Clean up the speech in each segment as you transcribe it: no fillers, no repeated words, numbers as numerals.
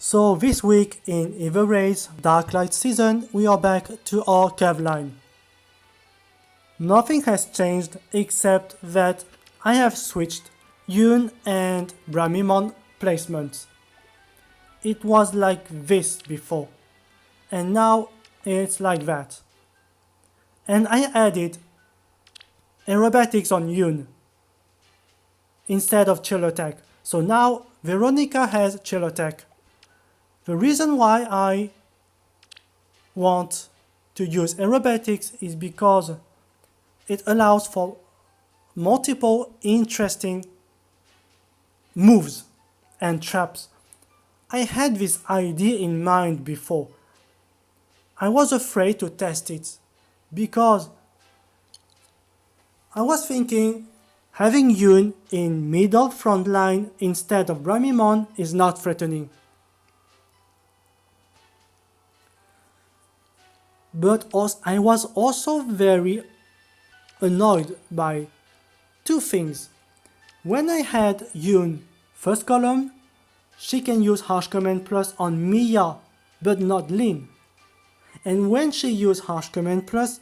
So this week in Evil Rays Dark Light season, we are back to our curve line. Nothing has changed except that I have switched Yune and Bramimon placements. It was like this before, and now it's like that. And I added Aerobatics on Yune instead of Chill Attack. So now Veronica has Chill Attack. The reason why I want to use Aerobatics is because it allows for multiple interesting moves and traps. I had this idea in mind before. I was afraid to test it because I was thinking having Yune in middle front line instead of Bramimon is not threatening. But I was also very annoyed by two things. When I had Yune first column, she can use Harsh Command Plus on Mia, but not Lin. And when she uses Harsh Command Plus,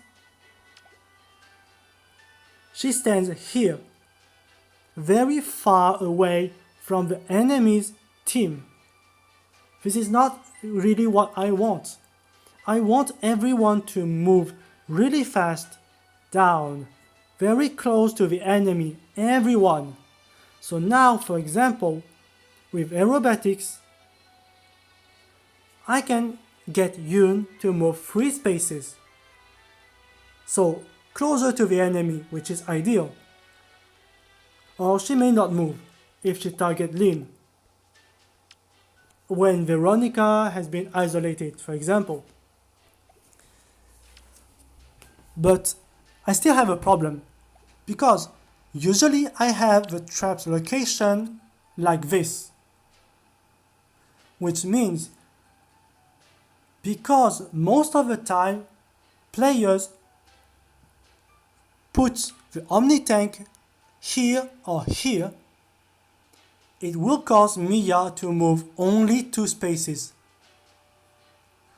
she stands here, very far away from the enemy's team. This is not really what I want. I want everyone to move really fast down, very close to the enemy, everyone. So now, for example, with Aerobatics, I can get Yune to move 3 spaces. So closer to the enemy, which is ideal. Or she may not move if she targets Lin, when Veronica has been isolated, for example. But I still have a problem, because usually I have the trap's location like this, which means because most of the time players put the Omni Tank here or here, it will cause Mia to move only 2 spaces.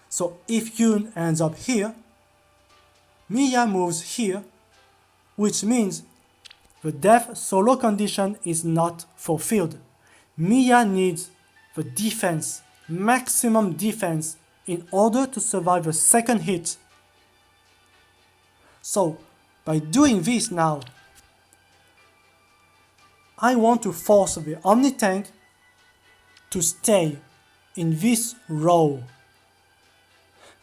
So if Yune ends up here, Mia moves here, which means the death solo condition is not fulfilled. Mia needs the defense, maximum defense, in order to survive a second hit. So, by doing this now, I want to force the Omni Tank to stay in this row,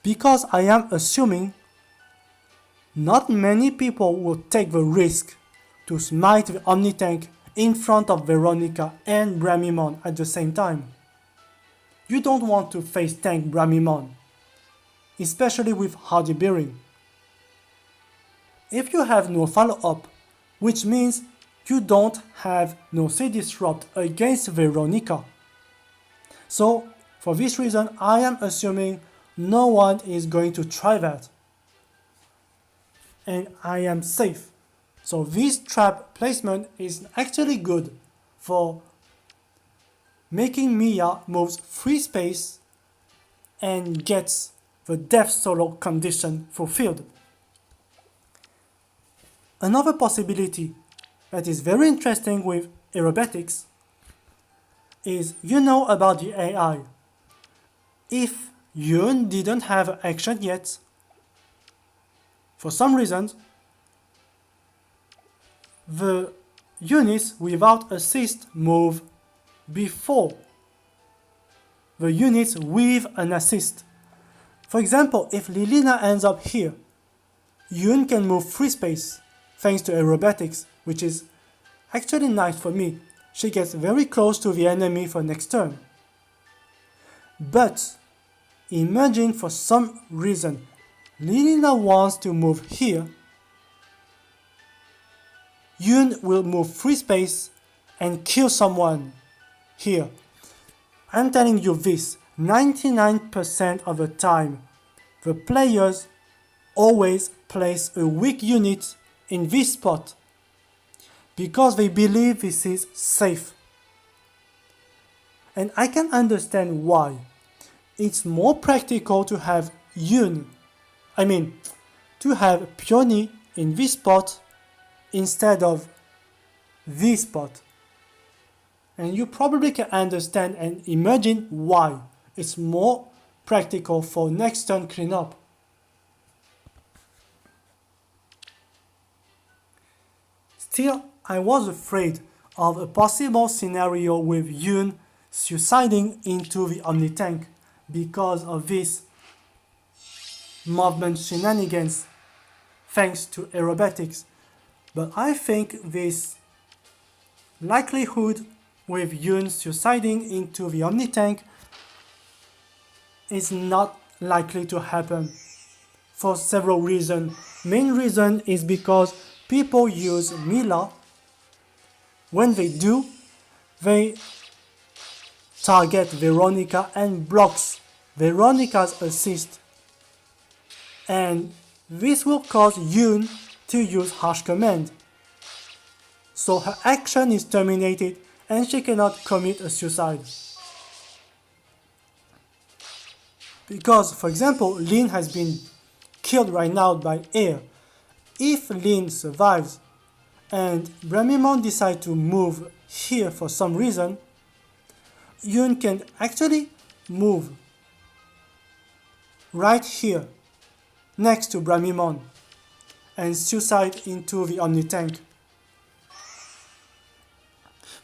because I am assuming not many people will take the risk to smite the Omni Tank in front of Veronica and Bramimon at the same time. You don't want to face tank Bramimon, especially with Hardy Bearing. If you have no follow-up, which means you don't have no C Disrupt against Veronica. So, for this reason, I am assuming no one is going to try that. And I am safe. So this trap placement is actually good for making Mia moves 3 space and gets the death solo condition fulfilled. Another possibility that is very interesting with Aerobatics is, you know about the AI. If Yune didn't have action yet, for some reason, the units without assist move before the units with an assist. For example, if Lilina ends up here, Yune can move 3 space thanks to Aerobatics, which is actually nice for me. She gets very close to the enemy for next turn. But imagine for some reason Lilina wants to move here, Yune will move 3 space and kill someone here. I'm telling you this, 99% of the time, the players always place a weak unit in this spot because they believe this is safe. And I can understand why. It's more practical to have Yune, to have Peony in this spot instead of this spot. And you probably can understand and imagine why it's more practical for next turn cleanup. Still, I was afraid of a possible scenario with Yune suiciding into the Omni Tank because of this movement shenanigans thanks to Aerobatics. But I think this likelihood with Yune suiciding into the Omni Tank is not likely to happen for several reasons. Main reason is because people use Mila. When they do, they target Veronica and blocks Veronica's assist. And this will cause Yune to use harsh command. So her action is terminated and she cannot commit a suicide. Because, for example, Lin has been killed right now by air. If Lin survives and Bramimon decides to move here for some reason, Yune can actually move right here next to Bramimon and suicide into the Omni Tank.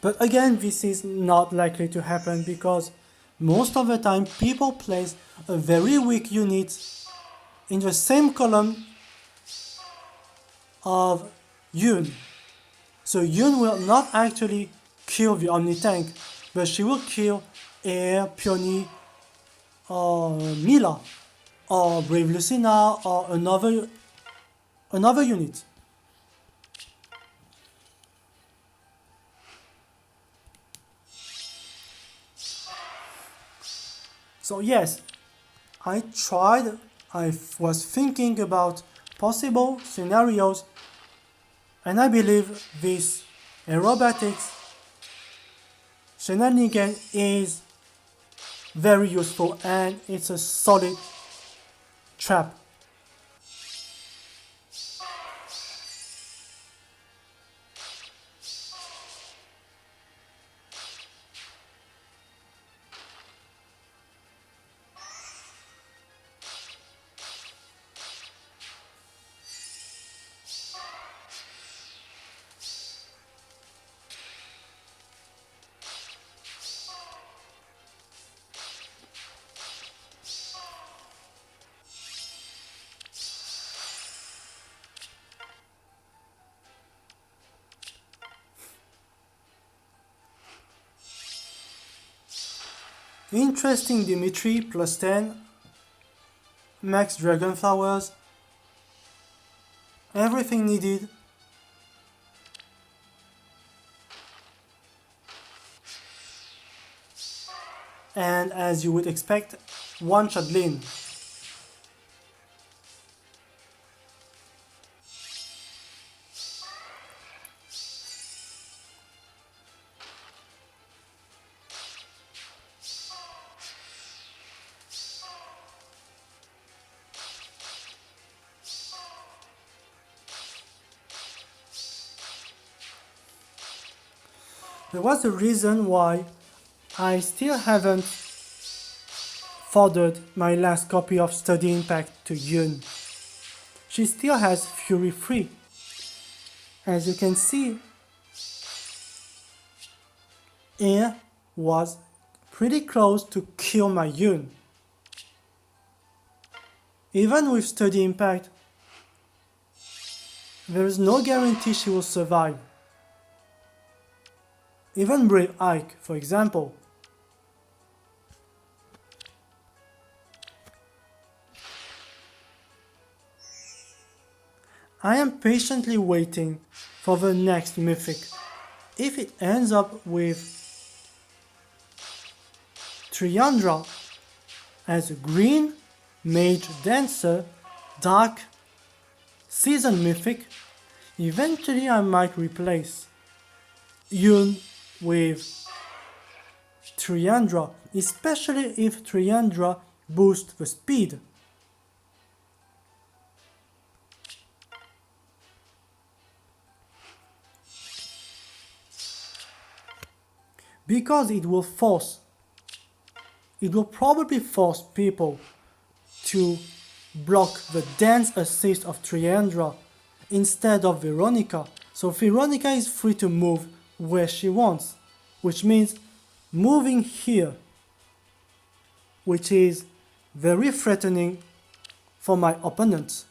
But again, this is not likely to happen because most of the time people place a very weak unit in the same column of Yune. So Yune will not actually kill the Omni Tank, but she will kill Air, Peony, or Mila, or Brave Lucina, or another unit. So yes, I was thinking about possible scenarios, and I believe this aerobatics shenanigan is very useful and it's a solid trap. Interesting Dimitri plus 10, max dragon flowers, everything needed. And as you would expect, one shot Lin. There was a reason why I still haven't forwarded my last copy of Study Impact to Yune. She still has Fury 3. As you can see, Air was pretty close to kill my Yune. Even with Study Impact, there is no guarantee she will survive. Even Brave Ike, for example. I am patiently waiting for the next mythic. If it ends up with Triandra as a green mage dancer, dark season mythic, eventually I might replace Yune with Triandra, especially if Triandra boosts the speed. Because it will probably force people to block the dance assist of Triandra instead of Veronica. So Veronica is free to move where she wants, which means moving here, which is very threatening for my opponent.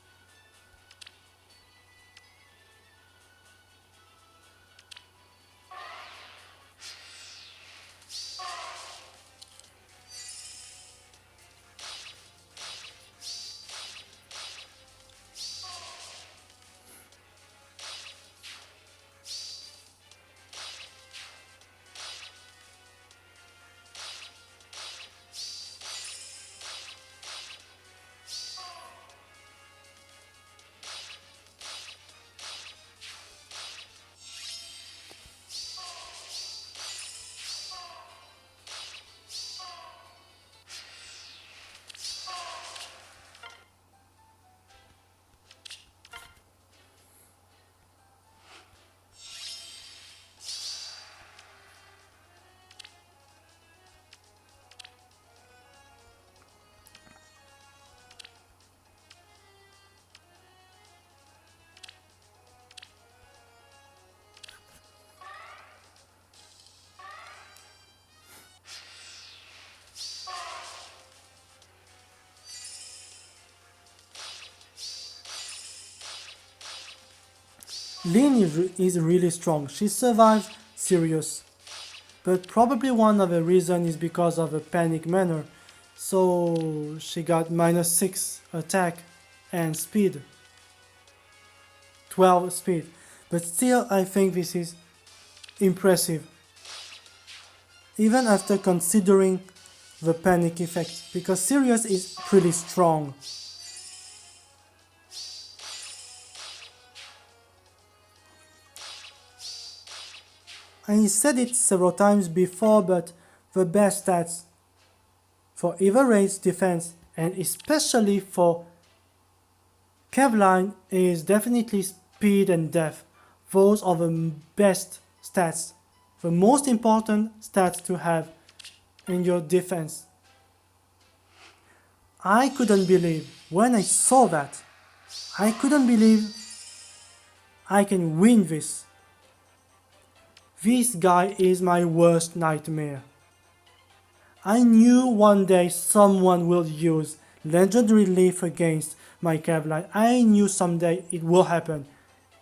Lin is really strong. She survives Sirius. But probably one of the reasons is because of a panic manner. So she got -6 attack and speed. 12 speed. But still I think this is impressive. Even after considering the panic effect. Because Sirius is pretty strong. I said it several times before, but the best stats for either race defense and especially for Kevline is definitely speed and depth. Those are the best stats, the most important stats to have in your defense. I couldn't believe when I saw that. I couldn't believe I can win this. This guy is my worst nightmare. I knew one day someone will use Legendary Leaf against my Kevline. I knew someday it will happen.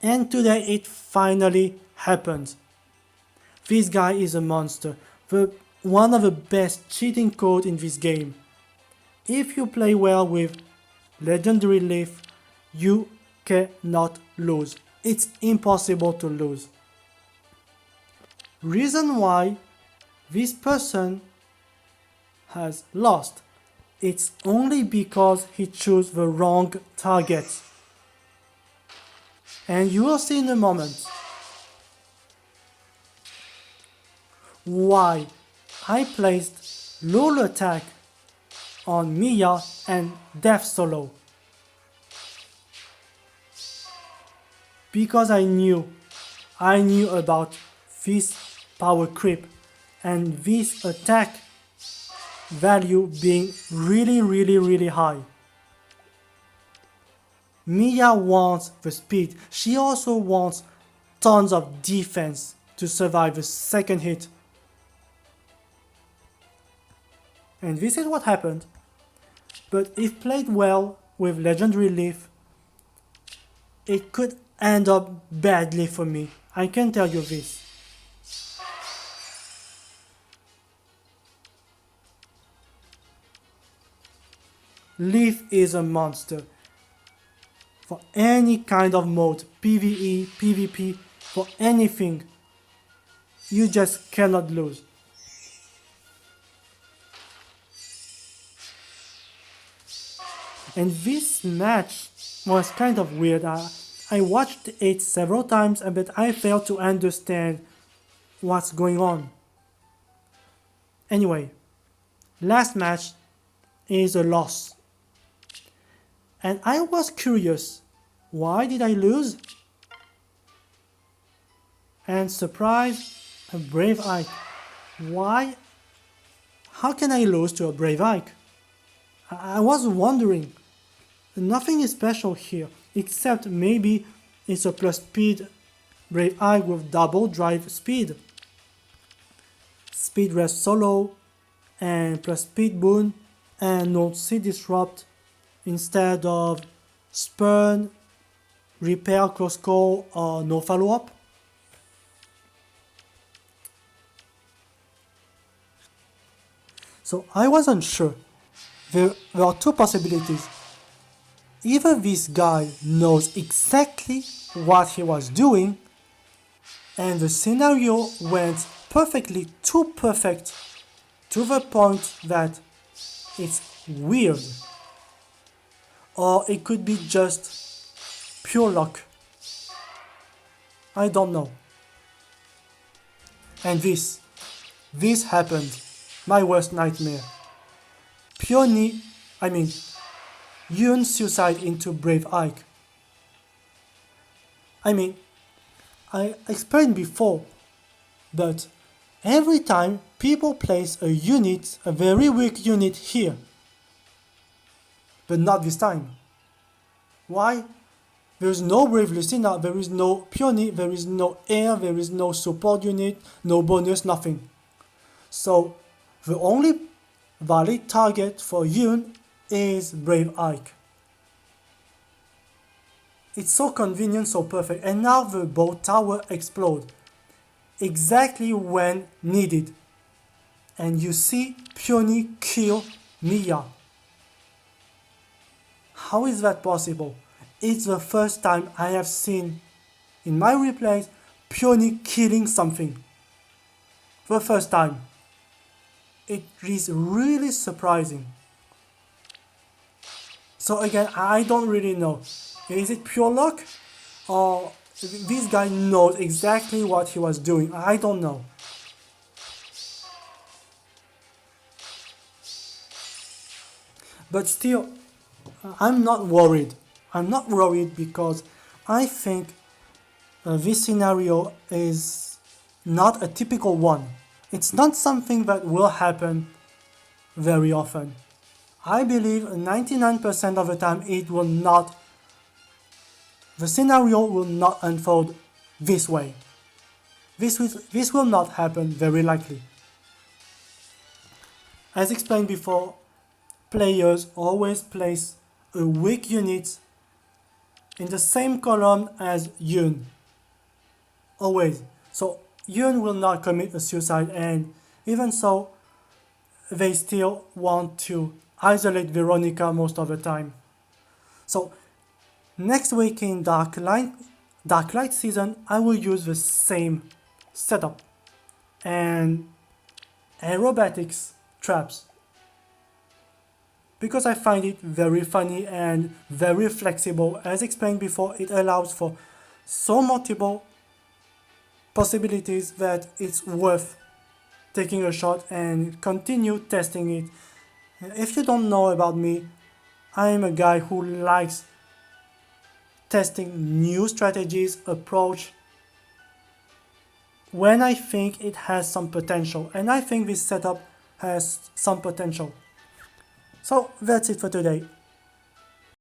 And today it finally happened. This guy is a monster. One of the best cheating codes in this game. If you play well with Legendary Leaf, you cannot lose. It's impossible to lose. Reason why this person has lost. It's only because he chose the wrong target. And you will see in a moment why I placed low attack on Mia and Death Solo. Because I knew about this power creep and this attack value being really high. Mia wants the speed. She also wants tons of defense to survive the second hit. And this is what happened. But if played well with Legendary Leaf, it could end up badly for me. I can tell you this. Leaf is a monster. For any kind of mode, PvE, PvP, for anything, you just cannot lose. And this match was kind of weird. I watched it several times, but I failed to understand what's going on. Anyway, last match is a loss. And I was curious, why did I lose? And surprise, a Brave Ike. Why? How can I lose to a Brave Ike? I was wondering. Nothing is special here, except maybe it's a plus speed Brave Ike with double drive speed. Speed rest solo, and plus speed boon, and North Sea disrupt instead of spurn, repair close call, or no follow up. So I wasn't sure. There are two possibilities. Either this guy knows exactly what he was doing, and the scenario went perfectly too perfect to the point that it's weird. Or it could be just pure luck. I don't know. And this happened. My worst nightmare. Yune suicide into Brave Ike. I explained before, but every time people place a unit, a very weak unit here, but not this time. Why? There is no Brave Lucina, there is no Peony, there is no air, there is no support unit, no bonus, nothing. So the only valid target for Yune is Brave Ike. It's so convenient, so perfect. And now the boat tower explodes exactly when needed. And you see Peony kill Mia. How is that possible? It's the first time I have seen in my replays Peony killing something. For the first time. It is really surprising. So again, I don't really know. Is it pure luck? Or this guy knows exactly what he was doing? I don't know. But still, I'm not worried. I'm not worried because I think this scenario is not a typical one. It's not something that will happen very often. I believe 99% of the time the scenario will not unfold this way. This will not happen very likely. As explained before, players always place a weak unit in the same column as Yune. Always. So Yune will not commit a suicide, and even so, they still want to isolate Veronica most of the time. So next week in Dark Light season, I will use the same setup and Aerobatics traps because I find it very funny and very flexible. As explained before, it allows for so multiple possibilities that it's worth taking a shot and continue testing it. If you don't know about me, I am a guy who likes testing new strategies, approach, when I think it has some potential, and I think this setup has some potential. So that's it for today.